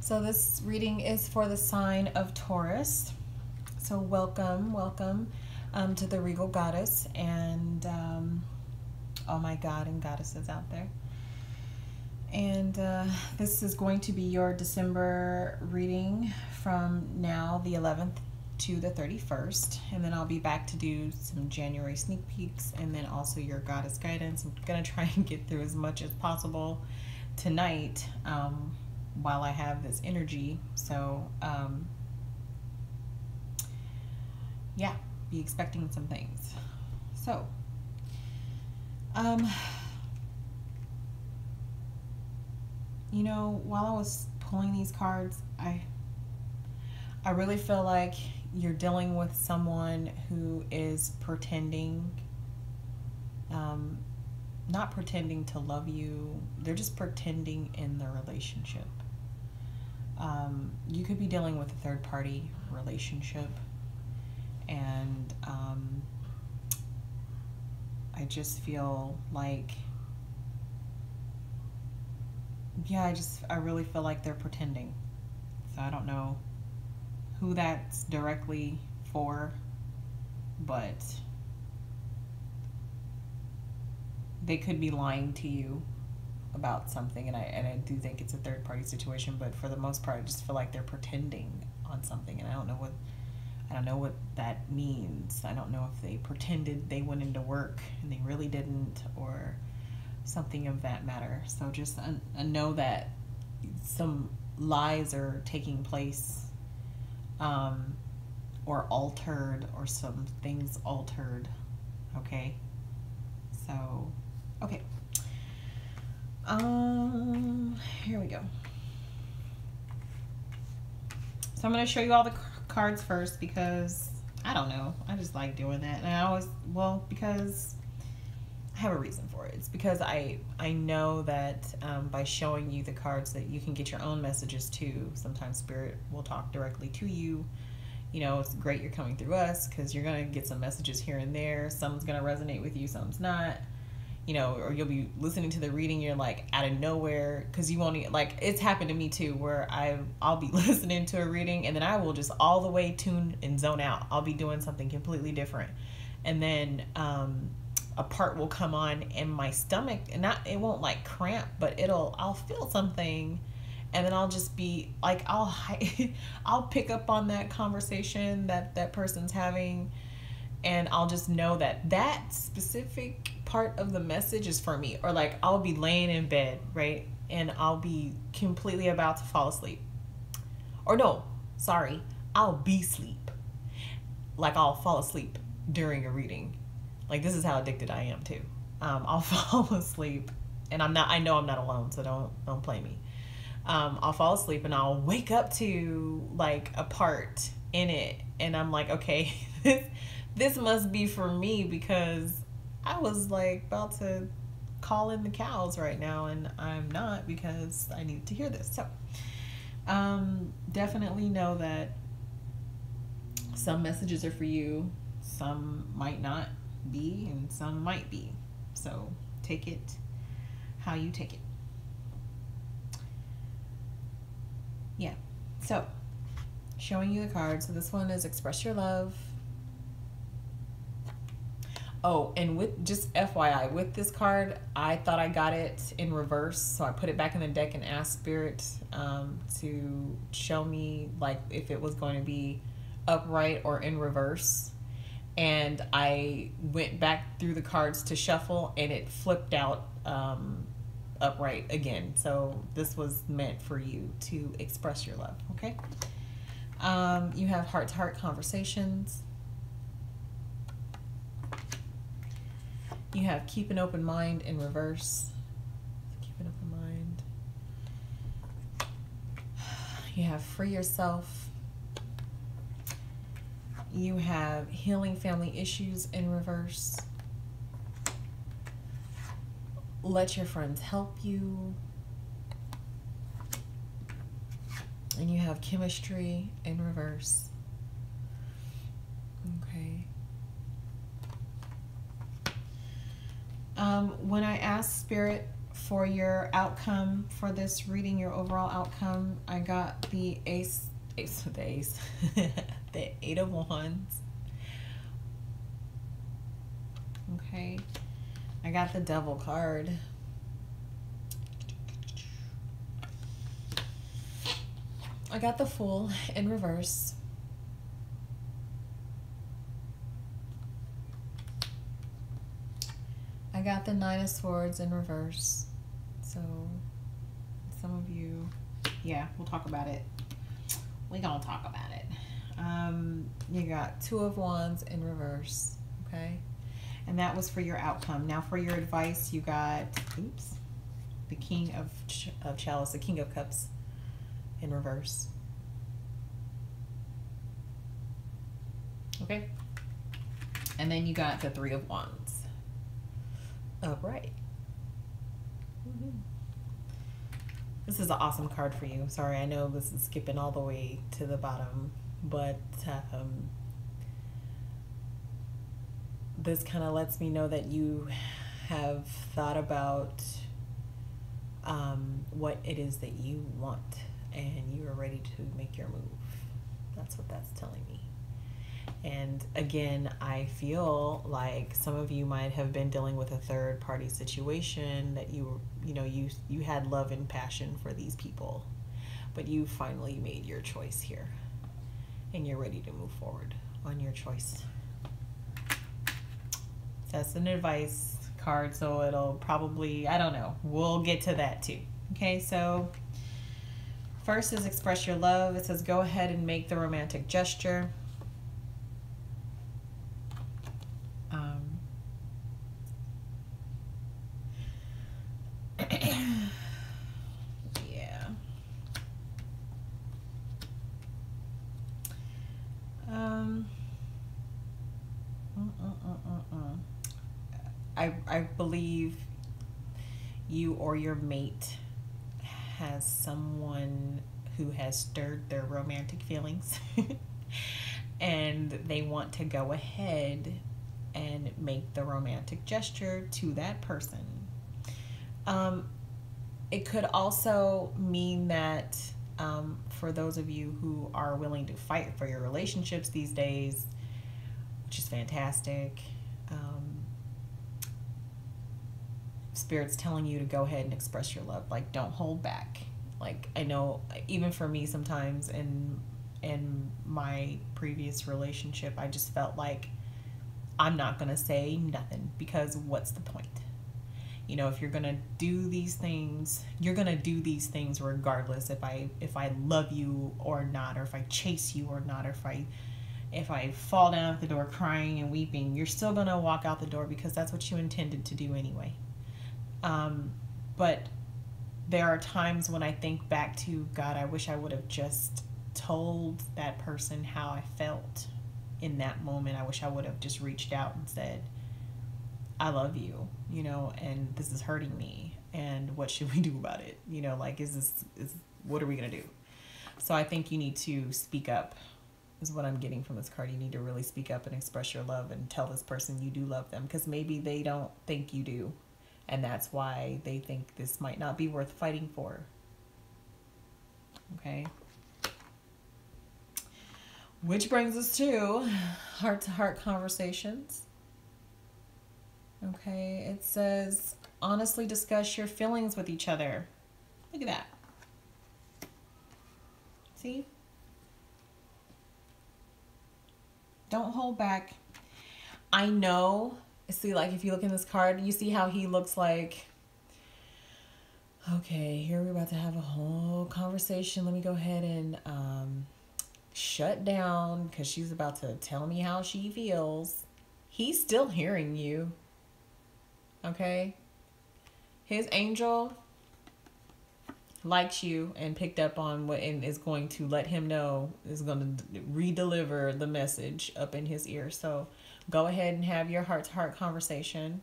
So this reading is for the sign of Taurus. So welcome to the Regal Goddess and all my God and goddesses out there. And this is going to be your December reading from now, the 11th to the 31st. And then I'll be back to do some January sneak peeks and then also your goddess guidance. I'm going to try and get through as much as possible tonight while I have this energy. So, yeah, be expecting some things. So, you know, while I was pulling these cards, I really feel like you're dealing with someone who is pretending, not pretending to love you. They're just pretending in the relationship. You could be dealing with a third party relationship, and I just feel like, yeah, I really feel like they're pretending. So I don't know who that's directly for, but they could be lying to you about something, and I do think it's a third party situation, but for the most part I just feel like they're pretending on something, and I don't know what that means. I don't know if they pretended they went into work and they really didn't, or something of that matter. So just know that some lies are taking place, or altered, or some things altered. Okay, so okay, here we go. So I'm going to show you all the cards first because I don't know, I just like doing that, and I always, well, because I have a reason for it. It's because I know that by showing you the cards that you can get your own messages too. Sometimes Spirit will talk directly to you. You know, it's great you're coming through us because you're going to get some messages here and there. Some's going to resonate with you, some's not. You know, or you'll be listening to the reading, you're like out of nowhere, because you won't, like, it's happened to me too, where I'll be listening to a reading and then I will just all the way tune and zone out. I'll be doing something completely different, and then a part will come on in my stomach, and it won't like cramp, but I'll feel something, and then I'll just be like, I'll pick up on that conversation that person's having, and I'll just know that specific part of the message is for me. Or like, I'll be laying in bed, right, and I'll be completely about to fall asleep, or no, sorry, I'll be asleep, like I'll fall asleep during a reading. Like, this is how addicted I am too. I'll fall asleep, and I know I'm not alone, so don't play me. I'll fall asleep and I'll wake up to like a part in it, and I'm like, okay, this must be for me, because I was like about to call in the cows right now, and I'm not, because I need to hear this. So definitely know that some messages are for you, some might not be, and some might be. So take it how you take it. Yeah, so showing you the cards. So this one is express your love. Oh, and with, just FYI, with this card, I thought I got it in reverse, so I put it back in the deck and asked Spirit to show me like if it was going to be upright or in reverse. And I went back through the cards to shuffle, and it flipped out upright again. So this was meant for you to express your love, okay? You have heart-to-heart conversations. You have keep an open mind in reverse. Keep an open mind. You have free yourself. You have healing family issues in reverse. Let your friends help you. And you have chemistry in reverse. Okay. When I asked Spirit For your outcome for this reading, your overall outcome, I got the the Eight of Wands. Okay. I got the Devil card. I got the Fool in reverse. I got the Nine of Swords in reverse. So, some of you, yeah, we'll talk about it. We're gonna talk about it. You got Two of Wands in reverse, okay? And that was for your outcome. Now for your advice, you got, oops, the King of Chalice, the King of Cups in reverse. Okay? And then you got the Three of Wands. Upright. This is an awesome card for you. Sorry, I know this is skipping all the way to the bottom, but this kind of lets me know that you have thought about what it is that you want, and you are ready to make your move. That's what that's telling me. And again, I feel like some of you might have been dealing with a third party situation that you had love and passion for these people, but you finally made your choice here and you're ready to move forward on your choice. That's an advice card, so it'll probably, I don't know, we'll get to that too. Okay, so first is express your love. It says go ahead and make the romantic gesture. Yeah. I believe you or your mate has someone who has stirred their romantic feelings and they want to go ahead and make the romantic gesture to that person. It could also mean that for those of you who are willing to fight for your relationships these days, which is fantastic, Spirit's telling you to go ahead and express your love. Like, don't hold back. Like, I know even for me sometimes in my previous relationship, I just felt like I'm not going to say nothing because what's the point? You know, if you're going to do these things, you're going to do these things regardless if I love you or not, or if I chase you or not, or if I fall down at the door crying and weeping, you're still going to walk out the door because that's what you intended to do anyway. But there are times when I think back to, God, I wish I would have just told that person how I felt in that moment. I wish I would have just reached out and said, I love you, you know, and this is hurting me, and what should we do about it? You know, like, what are we going to do? So I think you need to speak up, is what I'm getting from this card. You need to really speak up and express your love and tell this person you do love them, because maybe they don't think you do, and that's why they think this might not be worth fighting for. Okay. Which brings us to heart-to-heart conversations. Okay, it says, honestly discuss your feelings with each other. Look at that. See? Don't hold back. I know, see, like, if you look in this card, you see how he looks like, okay, here we're about to have a whole conversation. Let me go ahead and shut down because she's about to tell me how she feels. He's still hearing you. Okay? His angel likes you and picked up on what, and is going to let him know, is going to re-deliver the message up in his ear. So go ahead and have your heart-to-heart conversation,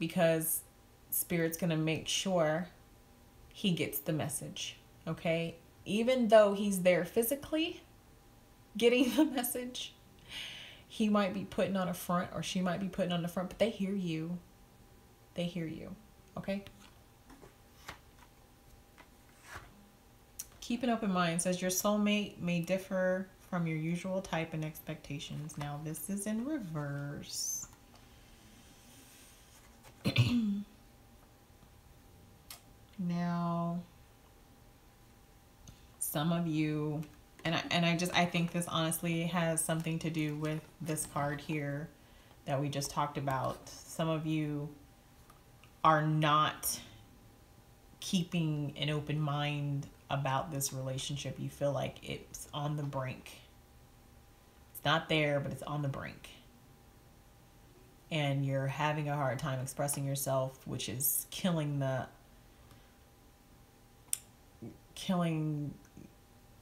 because Spirit's going to make sure he gets the message. Okay? Even though he's there physically getting the message, he might be putting on a front, or she might be putting on the front, but they hear you. They hear you. Okay? Keep an open mind. It says your soulmate may differ from your usual type and expectations. Now this is in reverse. Now, some of you, I think this honestly has something to do with this card here that we just talked about. Some of you are not keeping an open mind about this relationship. You feel like it's on the brink. It's not there, but it's on the brink. And you're having a hard time expressing yourself, which is killing the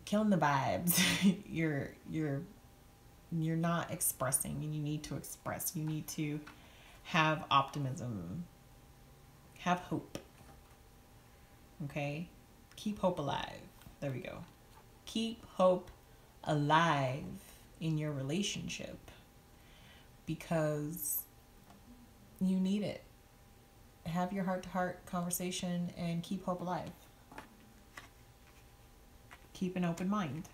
vibes. you're not expressing, and you need to express. You need to have optimism, have hope. Okay? Keep hope alive. There we go. Keep hope alive in your relationship, because you need it. Have your heart-to-heart conversation and keep hope alive. Keep an open mind.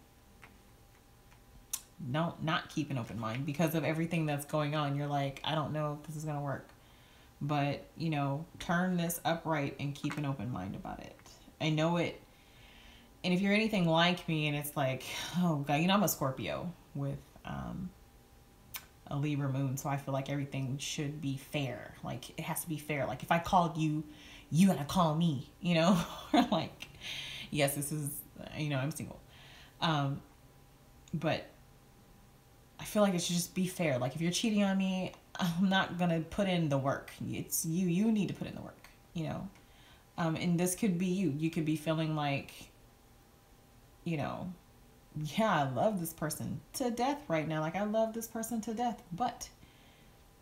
Not keep an open mind because of everything that's going on. You're like, I don't know if this is going to work. But, turn this upright and keep an open mind about it. I know it. And if you're anything like me and it's like, oh God, I'm a Scorpio with a Libra moon. So I feel like everything should be fair. Like it has to be fair. Like if I called you, you gotta call me, or like, yes, this is, I'm single. But I feel like it should just be fair. Like if you're cheating on me, I'm not going to put in the work. It's you need to put in the work, and this could be you. You could be feeling like, yeah, I love this person to death right now. Like I love this person to death, but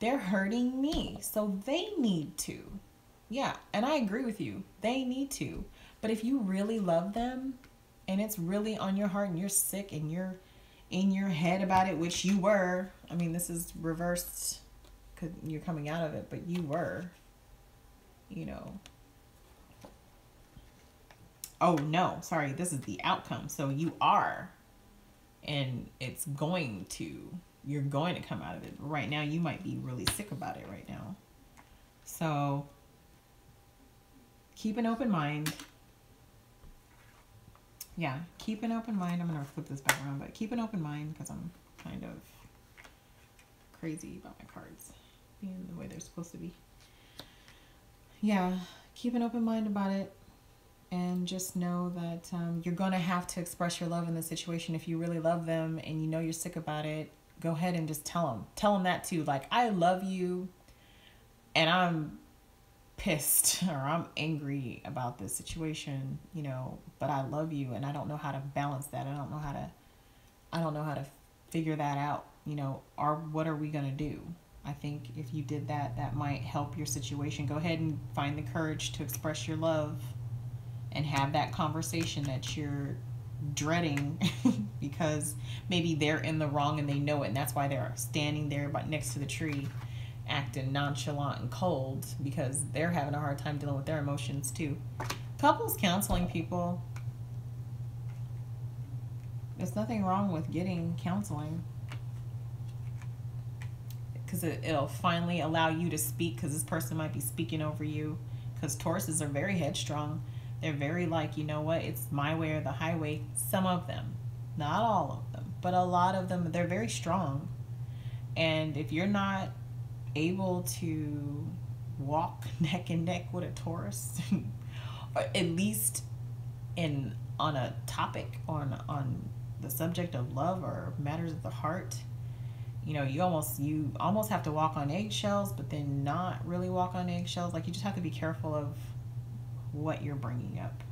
they're hurting me. So they need to. Yeah. And I agree with you. They need to. But if you really love them and it's really on your heart and you're sick and you're in your head about it, which you were, this is reversed because you're coming out of it, but you were, oh no, sorry, this is the outcome. So you are, and you're going to come out of it. Right now, you might be really sick about it right now. So keep an open mind. Yeah, keep an open mind. I'm going to flip this back around, but keep an open mind because I'm kind of crazy about my cards being the way they're supposed to be. Yeah, keep an open mind about it, and just know that you're going to have to express your love in this situation. If you really love them and you're sick about it, go ahead and just tell them. Tell them that too. Like, I love you and I'm pissed or I'm angry about this situation, but I love you and I don't know how to balance that. I don't know how to figure that out, or what are we going to do? I think if you did that, that might help your situation. Go ahead and find the courage to express your love and have that conversation that you're dreading because maybe they're in the wrong and they know it, and that's why they're standing there next to the tree acting nonchalant and cold because they're having a hard time dealing with their emotions too. Couples counseling, people. There's nothing wrong with getting counseling because it'll finally allow you to speak, because this person might be speaking over you, because Tauruses are very headstrong. They're very like, it's my way or the highway. Some of them, not all of them, but a lot of them, they're very strong. And if you're not able to walk neck and neck with a Taurus, or at least on a topic on the subject of love or matters of the heart, you almost have to walk on eggshells, but then not really walk on eggshells. Like, you just have to be careful of what you're bringing up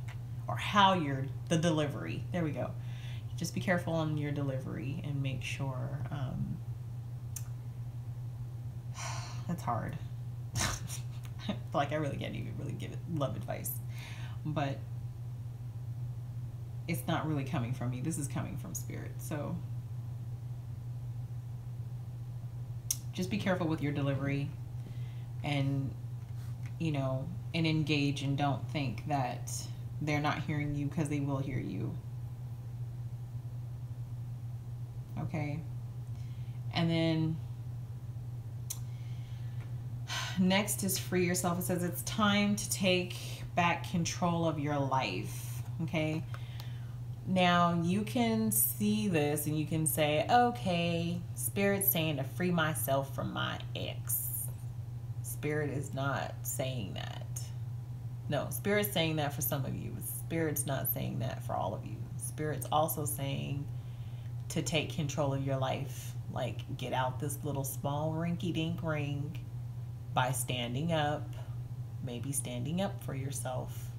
or how the delivery. There we go. Just be careful on your delivery and make sure. That's hard. I feel like I really can't even really give it love advice, but it's not really coming from me. This is coming from spirit. So just be careful with your delivery and, and engage, and don't think that they're not hearing you, because they will hear you. Okay. And then next is free yourself. It says it's time to take back control of your life. Okay. Now you can see this and you can say, okay, Spirit's saying to free myself from my ex. Spirit is not saying that. No, Spirit's saying that for some of you. Spirit's not saying that for all of you. Spirit's also saying to take control of your life. Like, get out this little small rinky-dink ring by standing up, maybe standing up for yourself,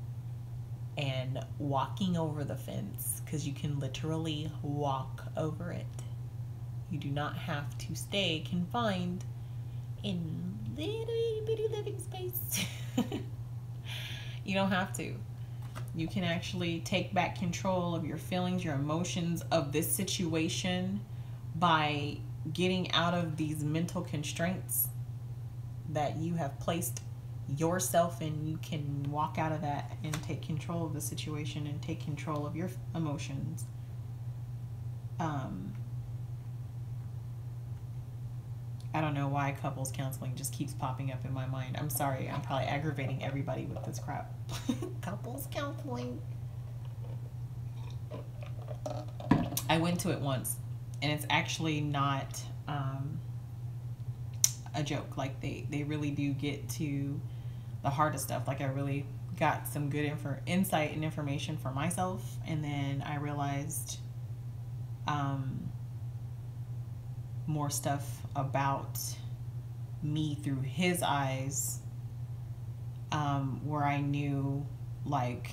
and walking over the fence, because you can literally walk over it. You do not have to stay confined in little bitty living space. You don't have to. You can actually take back control of your feelings, your emotions of this situation by getting out of these mental constraints that you have placed yourself in. You can walk out of that and take control of the situation and take control of your emotions. I don't know why couples counseling just keeps popping up in my mind. I'm sorry, I'm probably aggravating everybody with this crap. Couples counseling. I went to it once, and it's actually not a joke. Like, they really do get to the heart of stuff. Like, I really got some good insight and information for myself, and then I realized more stuff about me through his eyes, where I knew, like,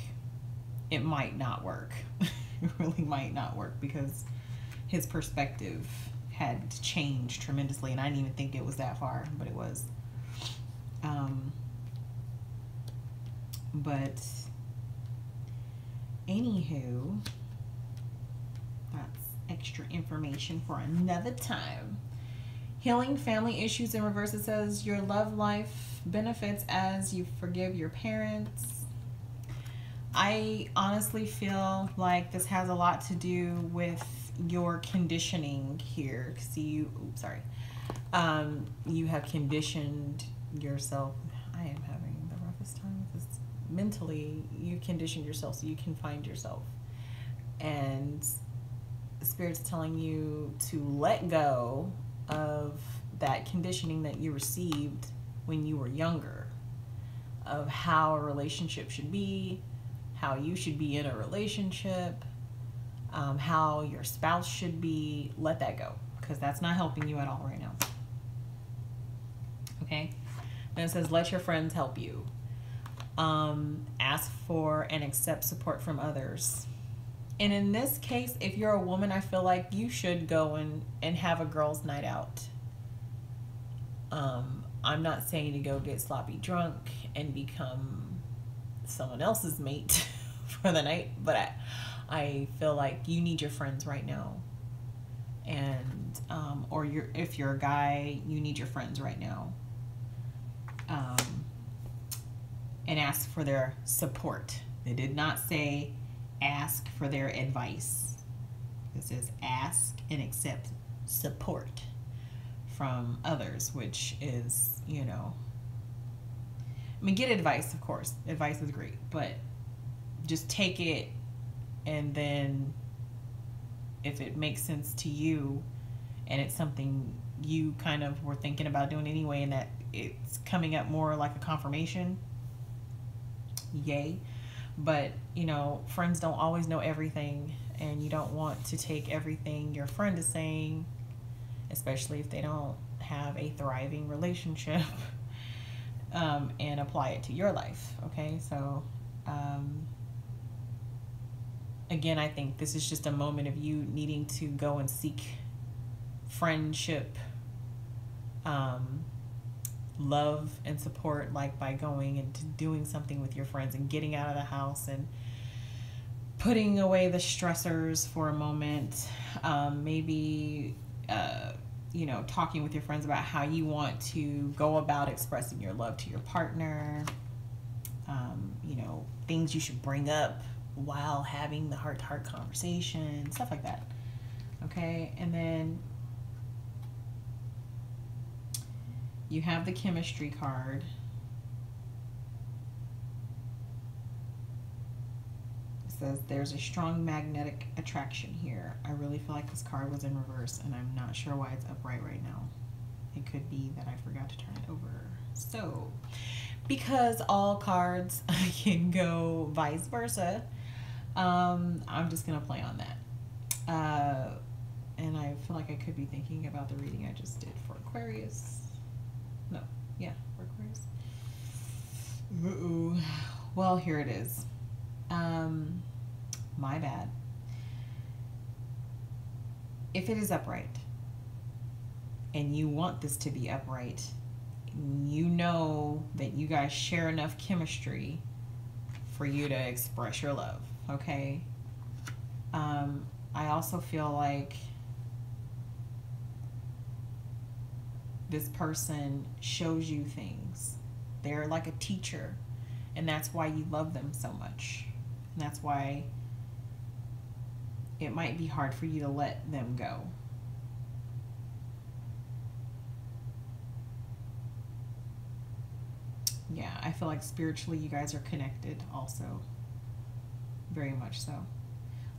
it might not work. It really might not work, because his perspective had changed tremendously, and I didn't even think it was that far, but it was. But anywho, that's extra information for another time. Healing family issues in reverse. It says your love life benefits as you forgive your parents. I honestly feel like this has a lot to do with your conditioning here. See, you have conditioned yourself. I am having the roughest time with this. Mentally, you conditioned yourself so you can find yourself. And Spirit's telling you to let go of that conditioning that you received when you were younger, of how a relationship should be, how you should be in a relationship, how your spouse should be. Let that go, because that's not helping you at all right now. Okay? Then it says, let your friends help you. Ask for and accept support from others. And in this case, if you're a woman, I feel like you should go and have a girls' night out. I'm not saying to go get sloppy drunk and become someone else's mate for the night, but I feel like you need your friends right now. And or if you're a guy, you need your friends right now. And ask for their support. They did not say ask for their advice. It says ask and accept support from others, which is, I mean, get advice, of course. Advice is great, but just take it, and then if it makes sense to you and it's something you kind of were thinking about doing anyway, and that it's coming up more like a confirmation, yay. But friends don't always know everything, and you don't want to take everything your friend is saying, especially if they don't have a thriving relationship, and apply it to your life. Okay, so again, I think this is just a moment of you needing to go and seek friendship, love and support, like by going and doing something with your friends and getting out of the house and putting away the stressors for a moment. Maybe talking with your friends about how you want to go about expressing your love to your partner, things you should bring up while having the heart-to-heart conversation, stuff like that. Okay, and then you have the chemistry card. It says there's a strong magnetic attraction here. I really feel like this card was in reverse, and I'm not sure why it's upright right now. It could be that I forgot to turn it over. So, because all cards can go vice versa, I'm just going to play on that. And I feel like I could be thinking about the reading I just did for Aquarius. No, yeah, for Aquarius. Uh-oh. Well, here it is. My bad. If it is upright, and you want this to be upright, you know that you guys share enough chemistry for you to express your love, okay? I also feel like this person shows you things. They're like a teacher, and that's why you love them so much. And that's why it might be hard for you to let them go. Yeah, I feel like spiritually you guys are connected also. Very much so.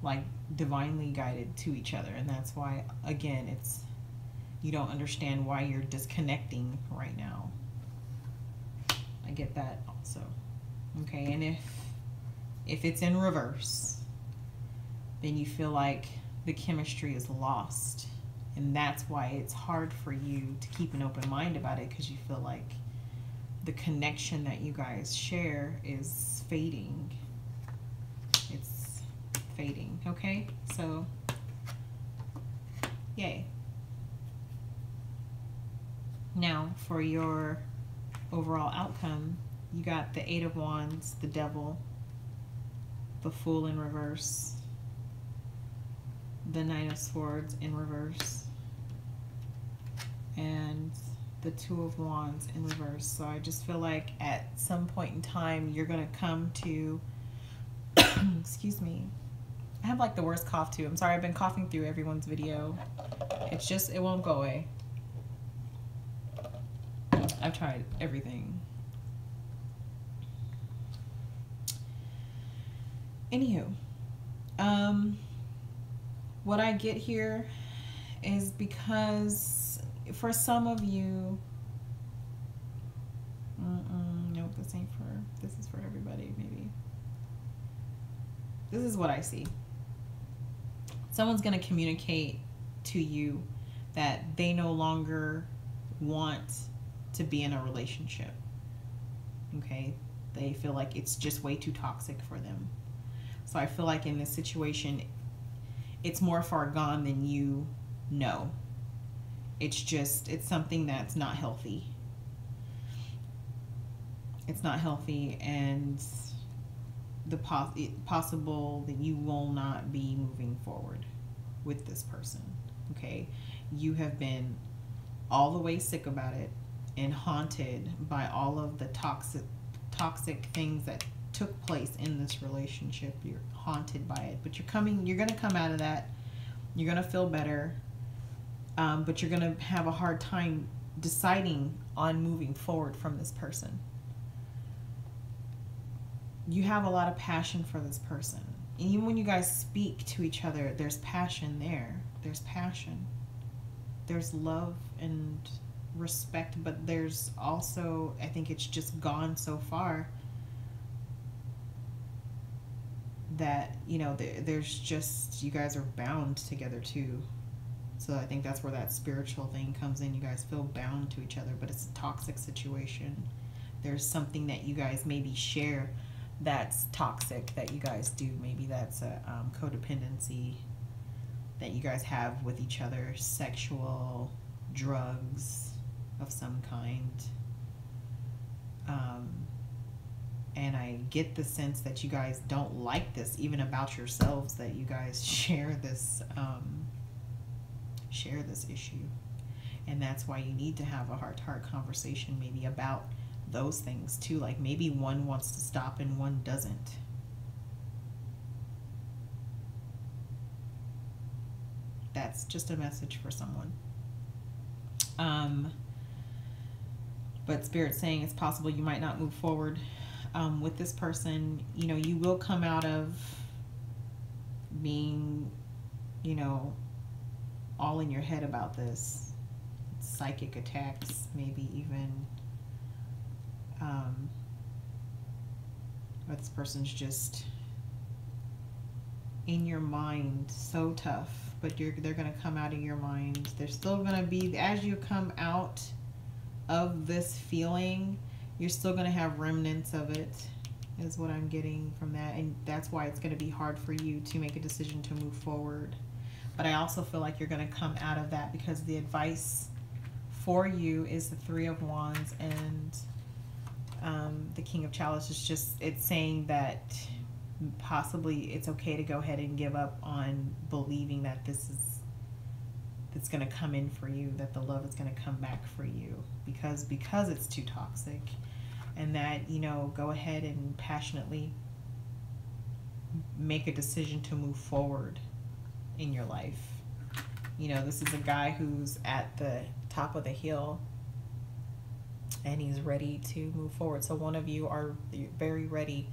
Like divinely guided to each other. And that's why, again, it's, you don't understand why you're disconnecting right now. I get that also. Okay, and if it's in reverse, then you feel like the chemistry is lost. And that's why it's hard for you to keep an open mind about it, because you feel like the connection that you guys share is fading. It's fading, okay? So, yay. Now, for your overall outcome, you got the Eight of Wands, the Devil, the Fool in reverse, the Nine of Swords in reverse, and the Two of Wands in reverse. So I just feel like at some point in time you're going to come to excuse me, I have like the worst cough too. I'm sorry, I've been coughing through everyone's video. It's just, it won't go away. I've tried everything. Anywho, what I get here is because for some of you, nope, this ain't for, this is for everybody, maybe. This is what I see. Someone's going to communicate to you that they no longer want to be in a relationship. Okay? They feel like it's just way too toxic for them. So I feel like in this situation, it's more far gone than you know. It's just, it's something that's not healthy. It's not healthy, and the possible that you will not be moving forward with this person. Okay? You have been all the way sick about it and haunted by all of the toxic things that took place in this relationship. You're haunted by it, but you're going to come out of that. You're going to feel better, but you're going to have a hard time deciding on moving forward from this person. You have a lot of passion for this person. And even when you guys speak to each other, there's passion there. There's passion. There's love and respect, but there's also, I think it's just gone so far that, you know, there's just, you guys are bound together too. So I think that's where that spiritual thing comes in. You guys feel bound to each other, but it's a toxic situation. There's something that you guys maybe share that's toxic that you guys do. Maybe that's a codependency that you guys have with each other, sexual, drugs of some kind. And I get the sense that you guys don't like this even about yourselves, that you guys share this issue. And that's why you need to have a heart-to-heart conversation maybe about those things too. Like maybe one wants to stop and one doesn't. that's just a message for someone. But Spirit's saying it's possible you might not move forward with this person. You know, you will come out of being, you know, all in your head about this. Psychic attacks, maybe even, or this person's just in your mind, so tough, but they're going to come out of your mind. They're still going to be, as you come out of this feeling, you're still going to have remnants of it, is what I'm getting from that. And that's why it's going to be hard for you to make a decision to move forward. But I also feel like you're going to come out of that, because the advice for you is the Three of Wands, and the King of Chalice is just, it's saying that possibly it's okay to go ahead and give up on believing that it's going to come in for you, that the love is going to come back for you, because it's too toxic. And that, you know, go ahead and passionately make a decision to move forward in your life. You know, this is a guy who's at the top of the hill and he's ready to move forward. So one of you are very ready.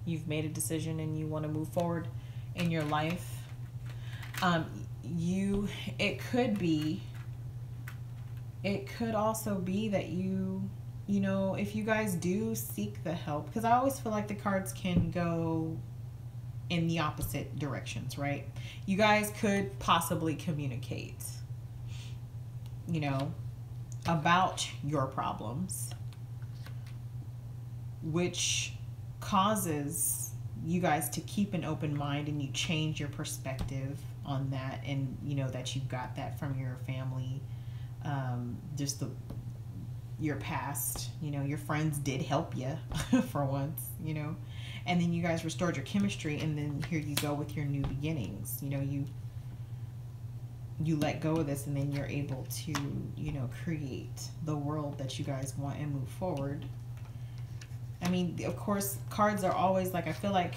You've made a decision and you want to move forward in your life. It could also be that you know, if you guys do seek the help, because I always feel like the cards can go in the opposite directions, right? You guys could possibly communicate, you know, about your problems, which causes you guys to keep an open mind, and you change your perspective on that, and you know that you've got that from your family, just your past, you know, your friends did help you for once, you know, and then you guys restored your chemistry, and then here you go with your new beginnings. You know, you let go of this, and then you're able to, you know, create the world that you guys want and move forward. I mean, of course, cards are always like, I feel like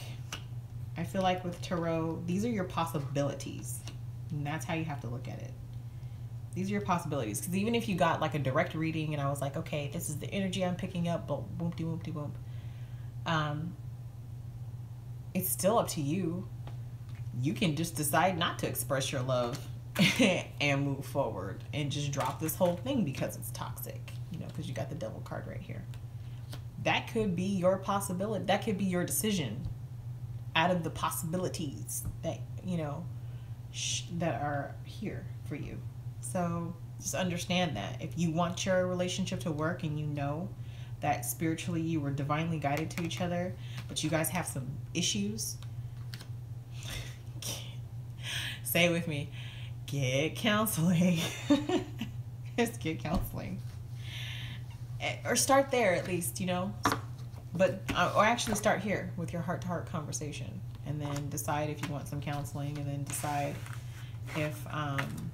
with tarot, these are your possibilities, and that's how you have to look at it. These are your possibilities, because even if you got like a direct reading and I was like, okay, this is the energy I'm picking up, but boom-de-boom-de-boom, it's still up to you. You can just decide not to express your love and move forward and just drop this whole thing because it's toxic, you know, because you got the Devil card right here. That could be your possibility. That could be your decision out of the possibilities that, you know, that are here for you. So just understand that if you want your relationship to work, and you know that spiritually you were divinely guided to each other, but you guys have some issues, say it with me, get counseling. Just get counseling. Or start there at least, you know, but or actually start here with your heart-to-heart conversation, and then decide if you want some counseling, and then decide if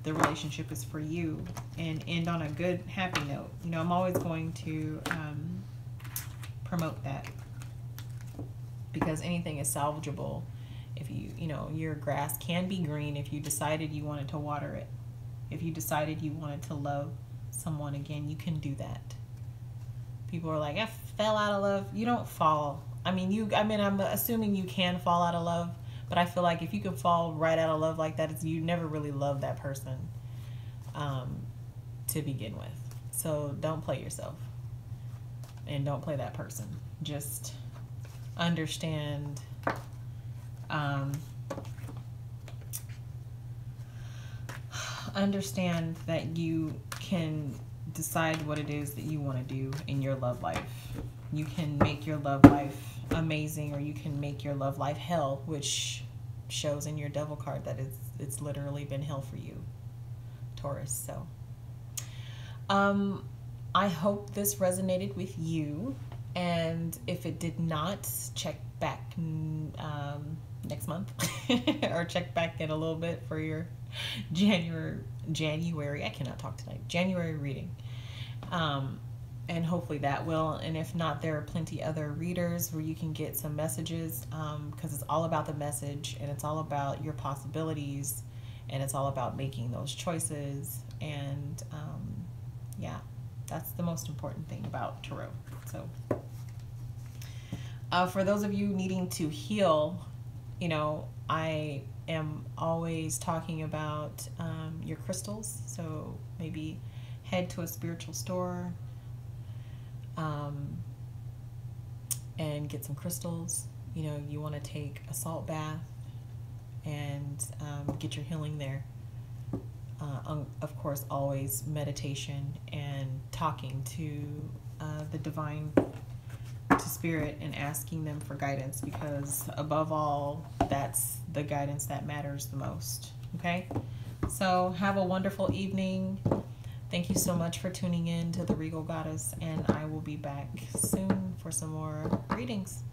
the relationship is for you, and end on a good, happy note. You know, I'm always going to promote that, because anything is salvageable. If you know, your grass can be green if you decided you wanted to water it. If you decided you wanted to love someone again, you can do that. People are like, I fell out of love. You don't fall. I mean, I'm assuming you can fall out of love, but I feel like if you can fall right out of love like that, you never really loved that person to begin with. So don't play yourself, and don't play that person. Just understand understand that you can decide what it is that you want to do in your love life. You can make your love life amazing, or you can make your love life hell, which shows in your Devil card that it's literally been hell for you, Taurus. So I hope this resonated with you, and if it did not, check back next month or check back in a little bit for your January, I cannot talk tonight, January reading. And hopefully that will, and if not, there are plenty other readers where you can get some messages, because it's all about the message, and it's all about your possibilities, and it's all about making those choices. And yeah, that's the most important thing about tarot. So for those of you needing to heal, you know, I am always talking about your crystals. So maybe head to a spiritual store and get some crystals. You know, you want to take a salt bath and get your healing there. Of course, always meditation and talking to the divine, to spirit, and asking them for guidance, because above all, that's the guidance that matters the most. Okay? So have a wonderful evening. Thank you so much for tuning in to the Regal Goddess, and I will be back soon for some more readings.